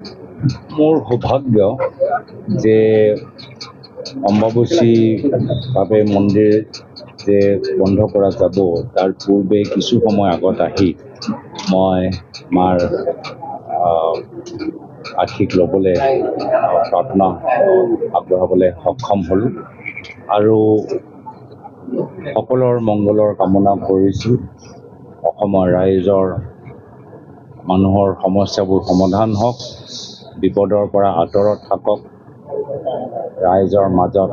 মোৰ সৌভাগ্য যে অম্বাবচীভাৱে মন্দিৰ যে বন্ধ কৰা যাব তাৰ পূৰ্বে কিছু সময় আগত আহি মই মাৰ আশীষ ল'বলৈ প্ৰাৰ্থনা আগবঢ়াবলৈ সক্ষম হ'লোঁ আৰু সকলৰ মংগলৰ কামনা কৰিছোঁ। অসমৰ ৰাইজৰ মানুহৰ সমস্যাবোৰ সমাধান হওক, বিপদৰ পৰা আঁতৰত থাকক, ৰাইজৰ মাজত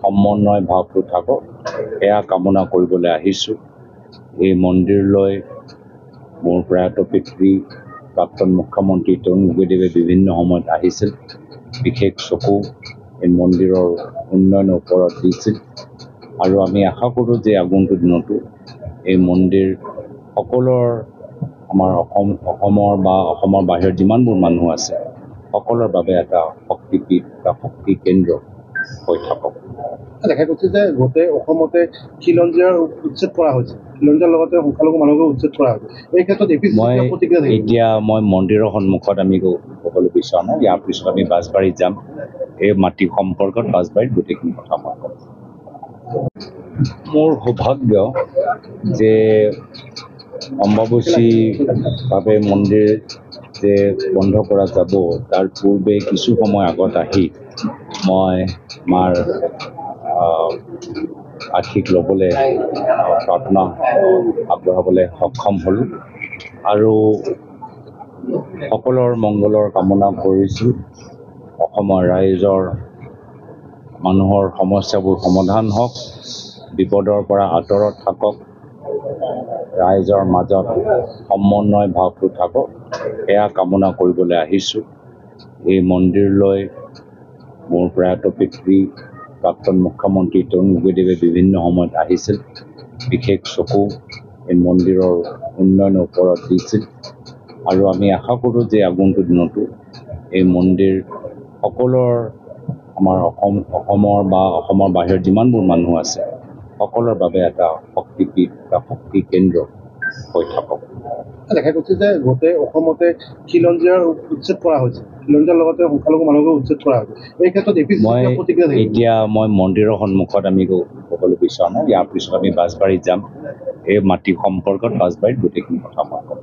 সমন্বয় ভাৱটো থাকক, এয়া কামনা কৰিবলৈ আহিছোঁ। এই মন্দিৰলৈ মোৰ প্ৰয়াত পিতৃ প্ৰাক্তন মুখ্যমন্ত্ৰী তৰুণ গগৈদেৱে বিভিন্ন সময়ত আহিছিল, বিশেষ চকু এই মন্দিৰৰ উন্নয়নৰ ওপৰত দিছিল আৰু আমি আশা কৰোঁ যে আগন্তুক দিনতো এই মন্দিৰ সকলৰ আমাৰ অসমৰ বা অসমৰ বাহিৰত যিমানবোৰ মানুহ আছে সকলৰ বাবে এটা শক্তিপীঠ বা শক্তি কেন্দ্ৰ হৈ থাকক। দেখা গৈছে যে গোটেই অসমতে খিলঞ্জীয়াৰ উচ্ছেদ কৰা হৈছে, খিলঞ্জীয়াৰ লগতে সংখ্যালঘু মানুহকো উচ্ছেদ কৰা হৈছে। এই ক্ষেত্ৰত মই মন্দিৰৰ সন্মুখত আমি ক'বলৈ বিচৰা নাই। ইয়াৰ পিছত আমি বাছবাৰীত যাম। এই মাটি সম্পৰ্কত বাছবাৰীত গোটেইখিনি কথা মই ক'ম। মোৰ সৌভাগ্য যে অম্বাবচীভাৱে মন্দিৰ যে বন্ধ কৰা যাব তাৰ পূৰ্বে কিছু সময় আগত আহি মই মাৰ আশীষ ল'বলৈ প্ৰাৰ্থনা আগবঢ়াবলৈ সক্ষম হ'লোঁ আৰু সকলৰ মংগলৰ কামনা কৰিছোঁ। অসমৰ ৰাইজৰ মানুহৰ সমস্যাবোৰ সমাধান হওক, বিপদৰ পৰা আঁতৰত থাকক, ৰাইজৰ মাজত সমন্বয় ভাৱটো থাকক, এয়া কামনা কৰিবলৈ আহিছোঁ। এই মন্দিৰলৈ মোৰ প্ৰয়াত পিতৃ প্ৰাক্তন মুখ্যমন্ত্ৰী তৰুণ গগৈদেৱে বিভিন্ন সময়ত আহিছিল, বিশেষ চকু এই মন্দিৰৰ উন্নয়নৰ ওপৰত দিছিল আৰু আমি আশা কৰোঁ যে আগন্তুক দিনতো এই মন্দিৰ সকলৰ আমাৰ অসমৰ বা অসমৰ বাহিৰত যিমানবোৰ মানুহ আছে সকলৰ বাবে এটা শক্তিপীঠ বা শক্তি কেন্দ্ৰ হৈ থাকক। দেখা গৈছে যে গোটেই অসমতে খিলঞ্জীয়াৰ উচ্ছেদ কৰা হৈছে, খিলঞ্জীয়াৰ লগতে সংখ্যালঘু মানুহকো উচ্ছেদ কৰা হৈছে। এই ক্ষেত্ৰত মই মন্দিৰৰ সন্মুখত আমি ক'বলৈ বিচৰা নাই। ইয়াৰ পিছত আমি বাছবাৰীত যাম। এই মাটি সম্পৰ্কত বাছবাৰীত গোটেইখিনি কথা মই ক'ম।